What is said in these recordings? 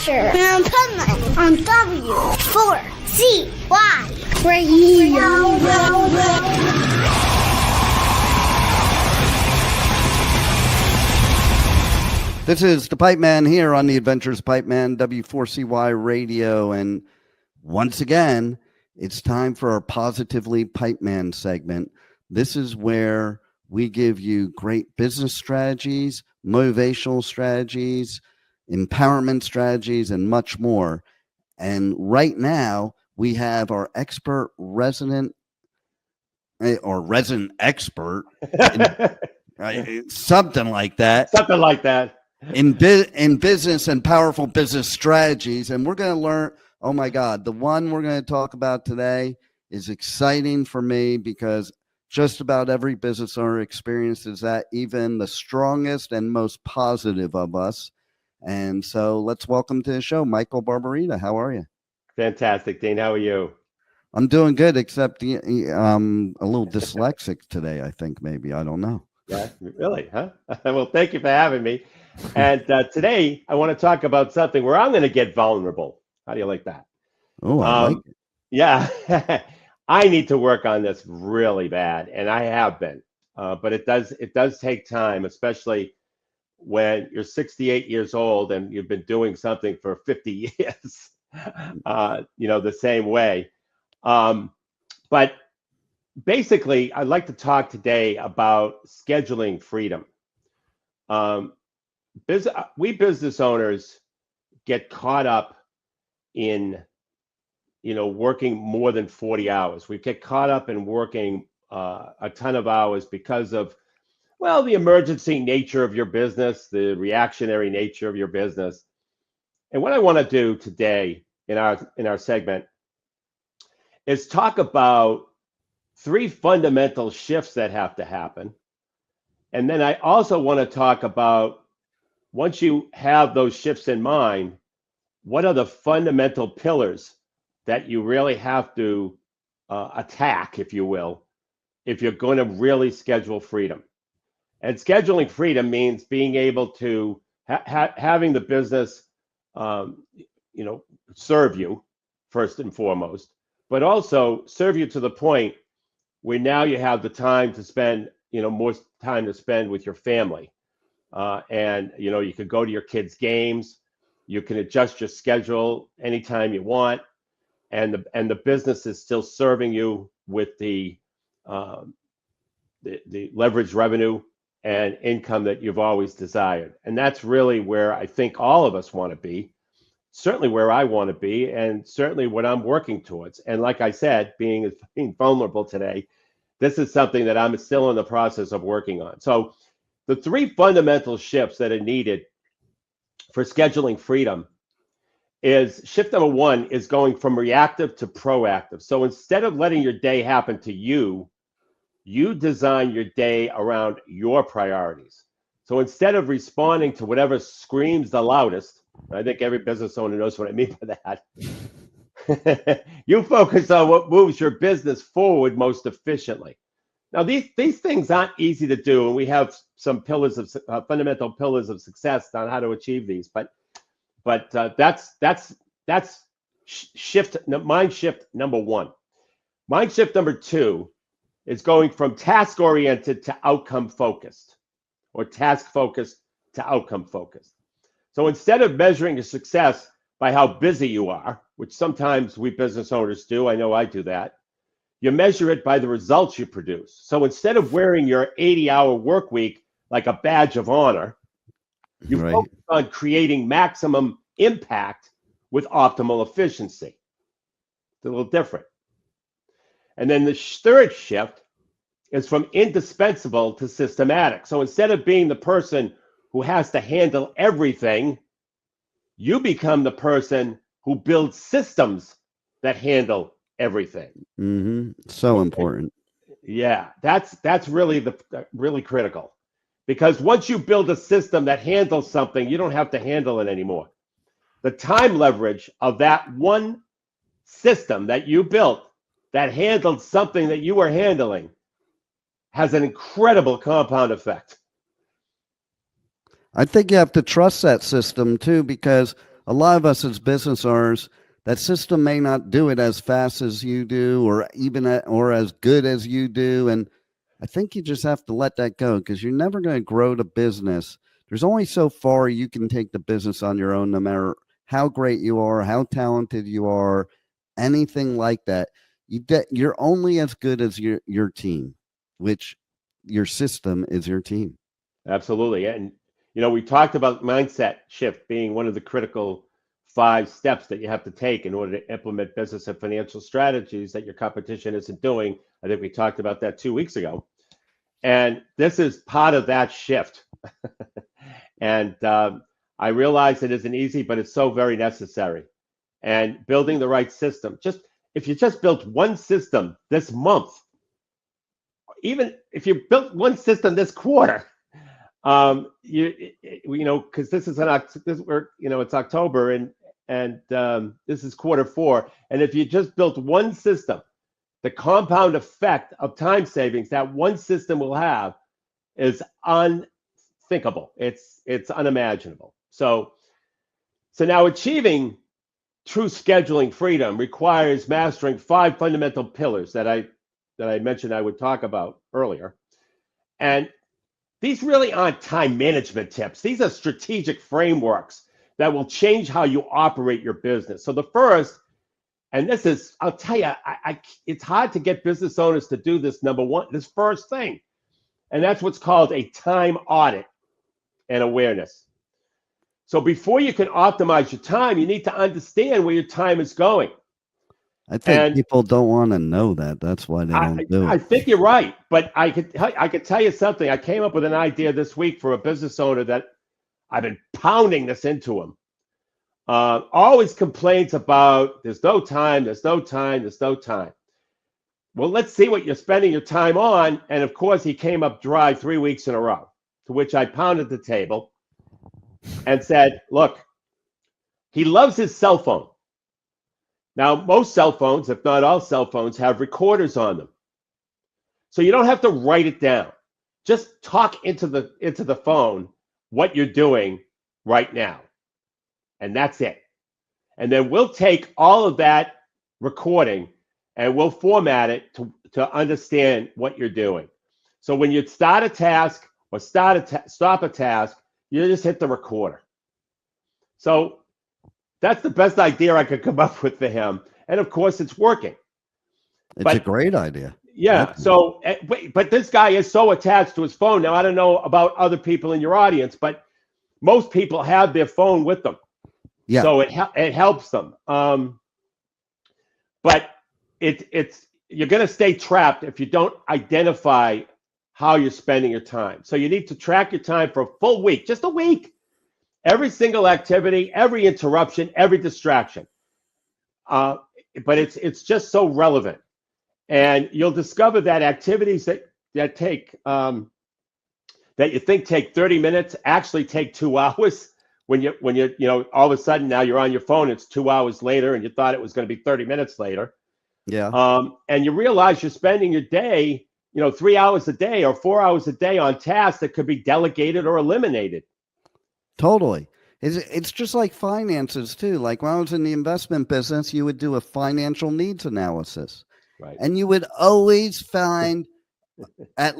Adventure of Pipeman on W4CY Radio. This is the Pipeman here on the Adventures of Pipeman, W4CY Radio. And once again, it's time for our Positively Pipeman segment. This is where we give you great business strategies, motivational strategies, empowerment strategies, and much more. And right now, we have our expert resident expert, something like that. Something like that. In business and powerful business strategies. And we're going to learn, oh my God, the one we're going to talk about today is exciting for me because just about every business owner experiences that, even the strongest and most positive of us. And so let's welcome to the show, Michael Barbarita. How are you? Fantastic, Dean. How are you? I'm doing good, except a little dyslexic today, I think, maybe. I don't know. Yeah, really, huh? Well, thank you for having me. And today I want to talk about something where I'm going to get vulnerable. How do you like that? Oh, I like it. Yeah, I need to work on this really bad, and I have been. But it does take time, especially when you're 68 years old and you've been doing something for 50 years, the same way. But basically, I'd like to talk today about scheduling freedom. We business owners get caught up in, working more than 40 hours. We get caught up in working a ton of hours because of, the emergency nature of your business, the reactionary nature of your business. And what I want to do today in our segment is talk about 3 fundamental shifts that have to happen. And then I also want to talk about, once you have those shifts in mind, what are the fundamental pillars that you really have to attack, if you will, if you're going to really schedule freedom. And scheduling freedom means being able to having the business, serve you first and foremost, but also serve you to the point where now you have the time to spend, more time to spend with your family. And you could go to your kids' games, you can adjust your schedule anytime you want, and the business is still serving you with the leverage revenue and income that you've always desired. And that's really where I think all of us want to be, certainly where I want to be, and certainly what I'm working towards. And like I said, being vulnerable today, this is something that I'm still in the process of working on. So the 3 fundamental shifts that are needed for scheduling freedom is shift number 1 is going from reactive to proactive. So instead of letting your day happen to you, you design your day around your priorities. So instead of responding to whatever screams the loudest, I think every business owner knows what I mean by that, you focus on what moves your business forward most efficiently. Now, these things aren't easy to do, and we have some pillars of fundamental pillars of success on how to achieve these. But that's mind shift number 1. Mind shift number 2 is going from task oriented to outcome focused, or task focused to outcome focused. So instead of measuring your success by how busy you are, which sometimes we business owners do, I know I do that, you measure it by the results you produce. So instead of wearing your 80-hour work week like a badge of honor, you focus on creating maximum impact with optimal efficiency. It's a little different. And then the third shift is from indispensable to systematic. So instead of being the person who has to handle everything, you become the person who builds systems that handle everything. Mm-hmm. So important. Yeah, that's really really critical, because once you build a system that handles something, you don't have to handle it anymore. The time leverage of that one system that you built that handled something that you were handling has an incredible compound effect. I think you have to trust that system too, because a lot of us as business owners, that system may not do it as fast as you do, or even or as good as you do. And I think you just have to let that go, because you're never going to grow the business. There's only so far you can take the business on your own, no matter how great you are, how talented you are, anything like that. You're only as good as your team, which your system is your team. Absolutely. And, we talked about mindset shift being one of the critical 5 steps that you have to take in order to implement business and financial strategies that your competition isn't doing. I think we talked about that 2 weeks ago. And this is part of that shift. And I realize it isn't easy, but it's so very necessary. And building the right system, if you just built one system this month, even if you built one system this quarter, because this is it's October, and this is quarter 4, and if you just built one system, the compound effect of time savings that one system will have is unthinkable. It's unimaginable. So now achieving true scheduling freedom requires mastering 5 fundamental pillars that I mentioned I would talk about earlier. And these really aren't time management tips. These are strategic frameworks that will change how you operate your business. So the first, and this is, I'll tell you, it's hard to get business owners to do this this first thing. And that's what's called a time audit and awareness. So before you can optimize your time, you need to understand where your time is going. I think people don't want to know that. That's why they don't do it. I think you're right, but I could tell you something. I came up with an idea this week for a business owner that I've been pounding this into him. Always complains about there's no time. Well, let's see what you're spending your time on. And of course, he came up dry 3 weeks in a row, to which I pounded the table and said, look, he loves his cell phone. Now, most cell phones, if not all cell phones, have recorders on them. So you don't have to write it down. Just talk into the phone what you're doing right now. And that's it. And then we'll take all of that recording and we'll format it to understand what you're doing. So when you start a task or stop a task, you just hit the recorder. So that's the best idea I could come up with for him. And of course, it's working. It's a great idea. Yeah. Definitely. So, but this guy is so attached to his phone. Now, I don't know about other people in your audience, but most people have their phone with them. Yeah. So it helps them. But you're going to stay trapped if you don't identify how you're spending your time. So you need to track your time for a full week, just a week. Every single activity, every interruption, every distraction. But it's just so relevant. And you'll discover that activities that take that you think take 30 minutes actually take 2 hours. When you all of a sudden now you're on your phone, it's 2 hours later, and you thought it was going to be 30 minutes later. Yeah. And you realize you're spending your day, 3 hours a day or 4 hours a day on tasks that could be delegated or eliminated. Totally. It's just like finances too. Like when I was in the investment business, you would do a financial needs analysis. Right. And you would always find at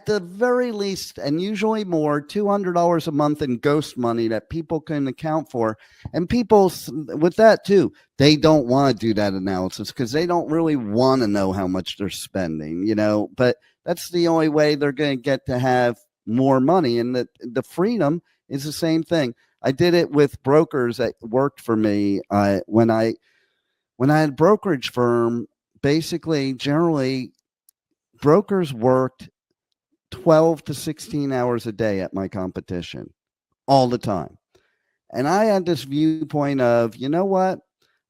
the very least, and usually more, $200 a month in ghost money that people can account for. And people with that too, they don't want to do that analysis because they don't really want to know how much they're spending, but that's the only way they're going to get to have more money. And the freedom is the same thing. I did it with brokers that worked for me. When I had a brokerage firm, basically, generally, brokers worked 12 to 16 hours a day at my competition all the time. And I had this viewpoint of, you know what?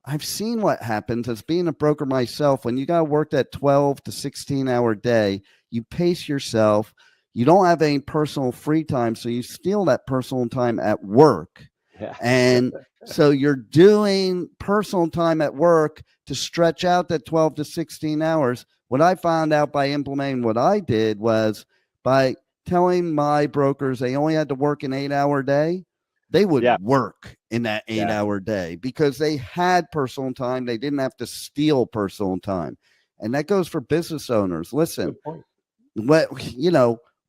I've seen what happens as being a broker myself. When you got to work that 12 to 16 hour day, you pace yourself. You don't have any personal free time, so you steal that personal time at work. Yeah. And so you're doing personal time at work to stretch out that 12 to 16 hours. What I found out by implementing what I did was by telling my brokers they only had to work an 8-hour day, They would Yeah. work in that 8-hour day because they had personal time. They didn't have to steal personal time. And that goes for business owners. Listen, Good point.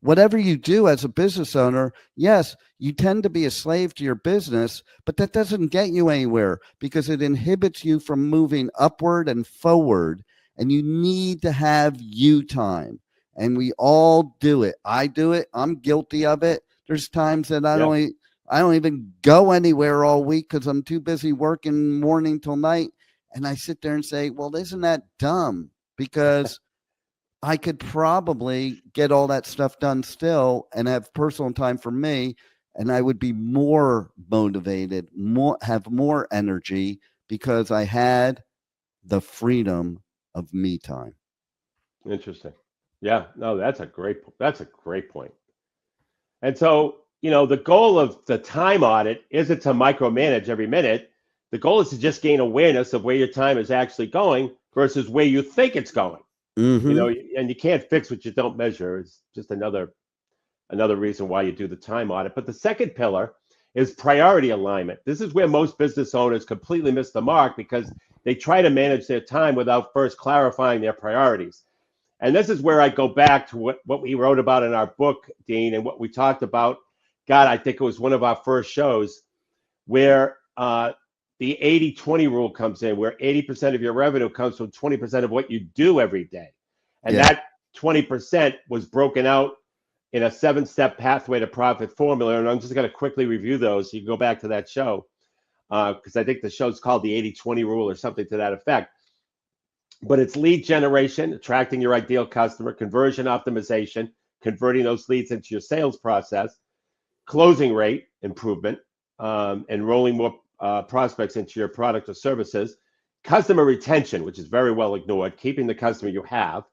whatever you do as a business owner, yes, you tend to be a slave to your business, but that doesn't get you anywhere because it inhibits you from moving upward and forward. And you need to have you time. And we all do it. I do it. I'm guilty of it. There's times that I don't even go anywhere all week because I'm too busy working morning till night. And I sit there and say, well, isn't that dumb? Because I could probably get all that stuff done still and have personal time for me. And I would be more motivated, have more energy because I had the freedom of me time. Interesting. Yeah, no, that's a great point. And so, the goal of the time audit isn't to micromanage every minute. The goal is to just gain awareness of where your time is actually going versus where you think it's going. Mm-hmm. And you can't fix what you don't measure. It's just another reason why you do the time audit. But the second pillar is priority alignment. This is where most business owners completely miss the mark because they try to manage their time without first clarifying their priorities. And this is where I go back to what we wrote about in our book, Dean, and what we talked about. God, I think it was one of our first shows where the 80-20 rule comes in, where 80% of your revenue comes from 20% of what you do every day. And that 20% was broken out in a 7-step pathway to profit formula. And I'm just going to quickly review those. You can go back to that show because I think the show's called the 80-20 rule or something to that effect. But it's lead generation, attracting your ideal customer, conversion optimization, converting those leads into your sales process, closing rate improvement, enrolling more prospects into your product or services, customer retention, which is very well ignored, keeping the customer you have.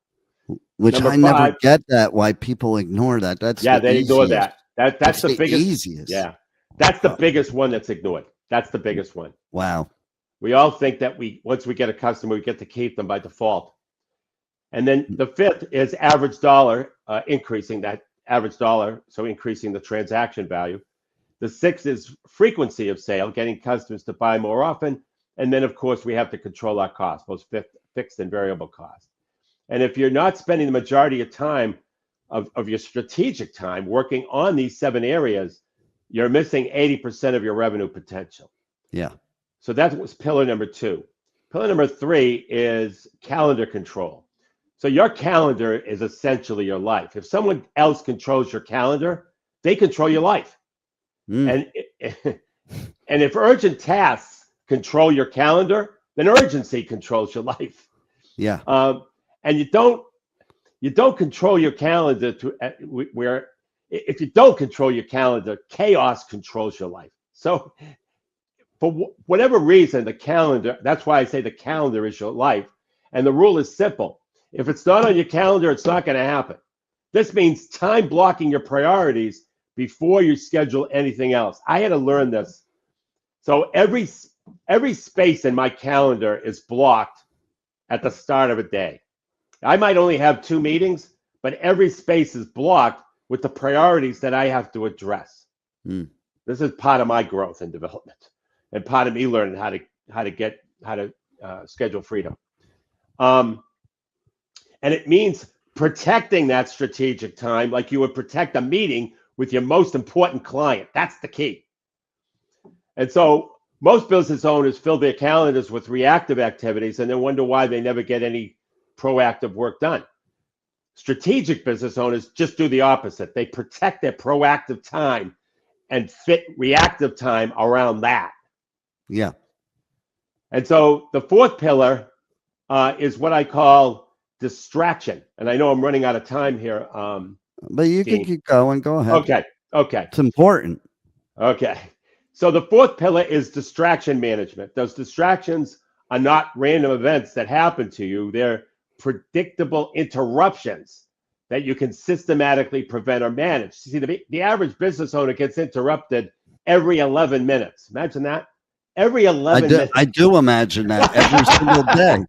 Which Number I never five, get that, why people ignore that. That's they ignore that. That's the biggest. Easiest. Yeah, that's the biggest one that's ignored. That's the biggest one. Wow. We all think that once we get a customer, we get to keep them by default. And then the fifth is average dollar, increasing that average dollar, so increasing the transaction value. The sixth is frequency of sale, getting customers to buy more often. And then, of course, we have to control our costs, both fixed and variable costs. And if you're not spending the majority of time of your strategic time working on these 7 areas, you're missing 80% of your revenue potential. Yeah. So that was pillar number 2. Pillar number 3 is calendar control. So your calendar is essentially your life. If someone else controls your calendar, they control your life. And if urgent tasks control your calendar, then urgency controls your life. Yeah. And you don't control your calendar where if you don't control your calendar, chaos controls your life. So for whatever reason, the calendar, that's why I say the calendar is your life. And the rule is simple. If it's not on your calendar, it's not going to happen. This means time blocking your priorities before you schedule anything else. I had to learn this. So every space in my calendar is blocked at the start of a day. I might only have 2 meetings, but every space is blocked with the priorities that I have to address. This is part of my growth and development, and part of me learning how to schedule freedom. And it means protecting that strategic time like you would protect a meeting with your most important client. That's the key. And so most business owners fill their calendars with reactive activities and then wonder why they never get any proactive work done. Strategic business owners just do the opposite. They protect their proactive time and fit reactive time around that. Yeah. And so the 4th pillar is what I call distraction. And I know I'm running out of time here. But you can keep going. Go ahead. Okay. It's important. Okay. So the 4th pillar is distraction management. Those distractions are not random events that happen to you. They're predictable interruptions that you can systematically prevent or manage. See, the average business owner gets interrupted every 11 minutes. Imagine that. Every 11 minutes. I do imagine that every single day.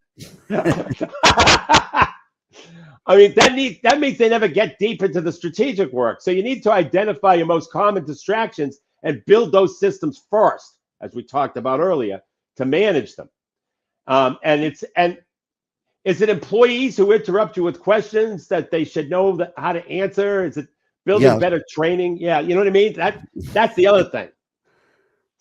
I mean, that means they never get deep into the strategic work. So you need to identify your most common distractions and build those systems first, as we talked about earlier, to manage them. And is it employees who interrupt you with questions that they should know how to answer? Is it building better training? Yeah, you know what I mean? That's the other thing.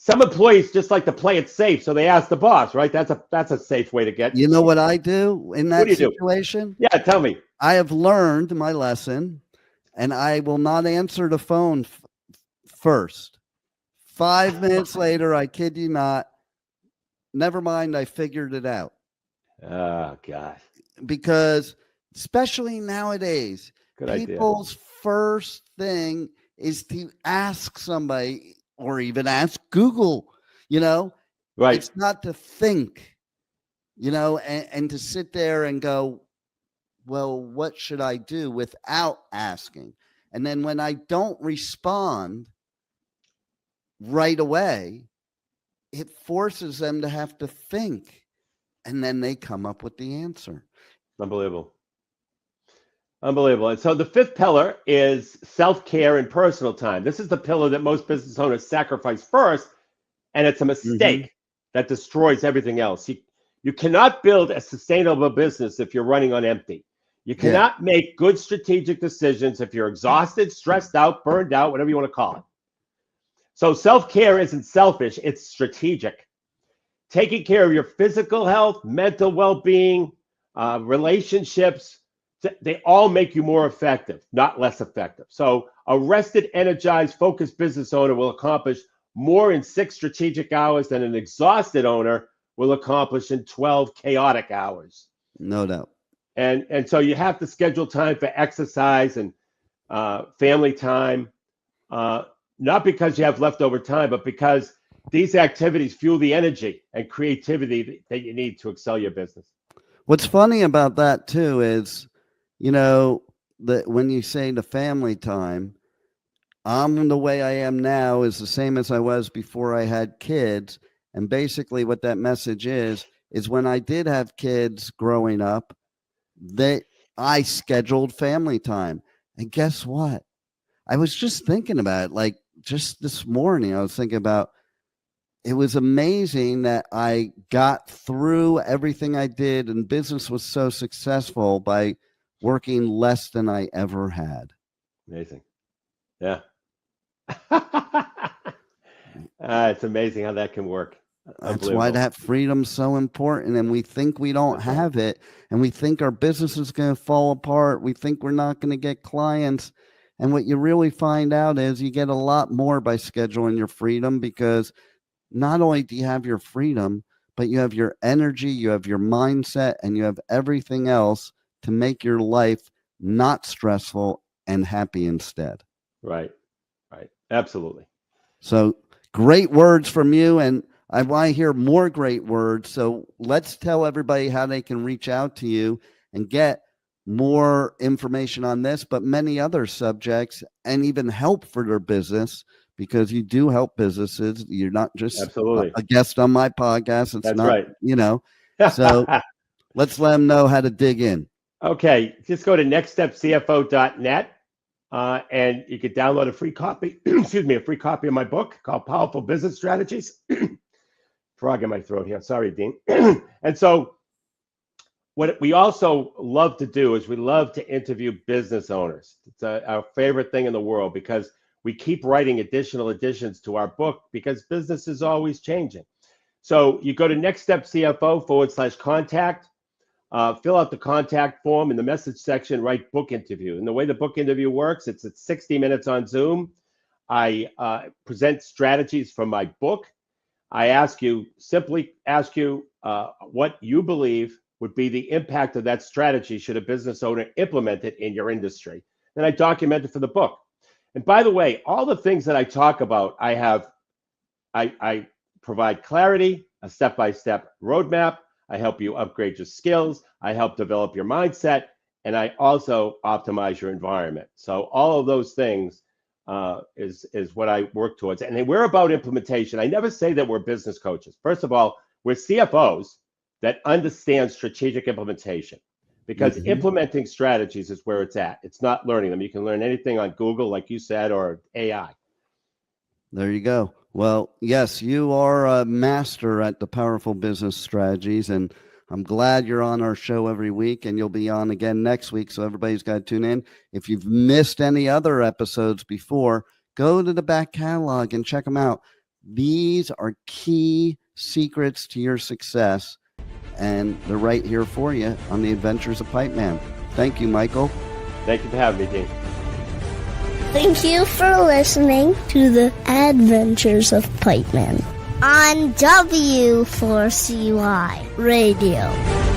Some employees just like to play it safe, so they ask the boss, right? That's a safe way to get. You know what I do in that situation? Yeah, tell me. I have learned my lesson, and I will not answer the phone first. 5 minutes later, I kid you not, never mind, I figured it out. Oh, God. Because especially nowadays, people's idea. First thing is to ask somebody or even ask Google, Right. It's not to think, and to sit there and go, well, what should I do without asking? And then when I don't respond right away, it forces them to have to think, and then they come up with the answer. Unbelievable. And so the fifth pillar is self-care and personal time. This is the pillar that most business owners sacrifice first, and it's a mistake that destroys everything else. You cannot build a sustainable business if you're running on empty. You cannot make good strategic decisions if you're exhausted, stressed out, burned out, whatever you want to call it. So self-care isn't selfish, it's strategic. Taking care of your physical health, mental well-being, relationships, they all make you more effective, not less effective. So a rested, energized, focused business owner will accomplish more in 6 strategic hours than an exhausted owner will accomplish in 12 chaotic hours. No doubt. And so you have to schedule time for exercise and family time, not because you have leftover time, but because these activities fuel the energy and creativity that you need to excel your business. What's funny about that too is, that when you say the family time, I'm the way I am now is the same as I was before I had kids. And basically what that message is when I did have kids growing up, that I scheduled family time. And guess what? I was just thinking about it, like just this morning, I was thinking about, it was amazing that I got through everything I did, and business was so successful by working less than I ever had. Amazing. Yeah. It's amazing how that can work. That's why that freedom's so important. And we think we don't have it, and we think our business is going to fall apart. We think we're not going to get clients. And what you really find out is you get a lot more by scheduling your freedom, because not only do you have your freedom, but you have your energy, you have your mindset, and you have everything else to make your life not stressful and happy instead. Right. Absolutely. So great words from you. And I want to hear more great words. So let's tell everybody how they can reach out to you and get more information on this, but many other subjects, and even help for their business, because you do help businesses. You're not just a guest on my podcast. It's not, right. So let's let them know how to dig in. Okay. Just go to nextstepcfo.net. And you can download a free copy, a free copy of my book called Powerful Business Strategies. Frog in my throat here. Sorry, Dean. And so what we also love to do is we love to interview business owners. It's our favorite thing in the world, because we keep writing additional additions to our book, because business is always changing. So you go to nextstepcfo.com/contact. Fill out the contact form in the message section, write book interview. And the way the book interview works, it's at 60 minutes on Zoom. I present strategies from my book. I simply ask you what you believe would be the impact of that strategy should a business owner implement it in your industry. Then I document it for the book. And by the way, all the things that I talk about, I provide clarity, a step-by-step roadmap. I help you upgrade your skills. I help develop your mindset, and I also optimize your environment. So all of those things is what I work towards. And we're about implementation. I never say that we're business coaches. First of all, we're CFOs that understand strategic implementation, because implementing strategies is where it's at. It's not learning them. You can learn anything on Google, like you said, or AI. There you go. Well, yes, you are a master at the powerful business strategies, and I'm glad you're on our show every week, and you'll be on again next week, so everybody's got to tune in. If you've missed any other episodes before, go to the back catalog and check them out. These are key secrets to your success, and they're right here for you on the Adventures of Pipeman. Thank you, Michael. Thank you for having me, Dean. Thank you for listening to the Adventures of Pipeman on W4CY Radio.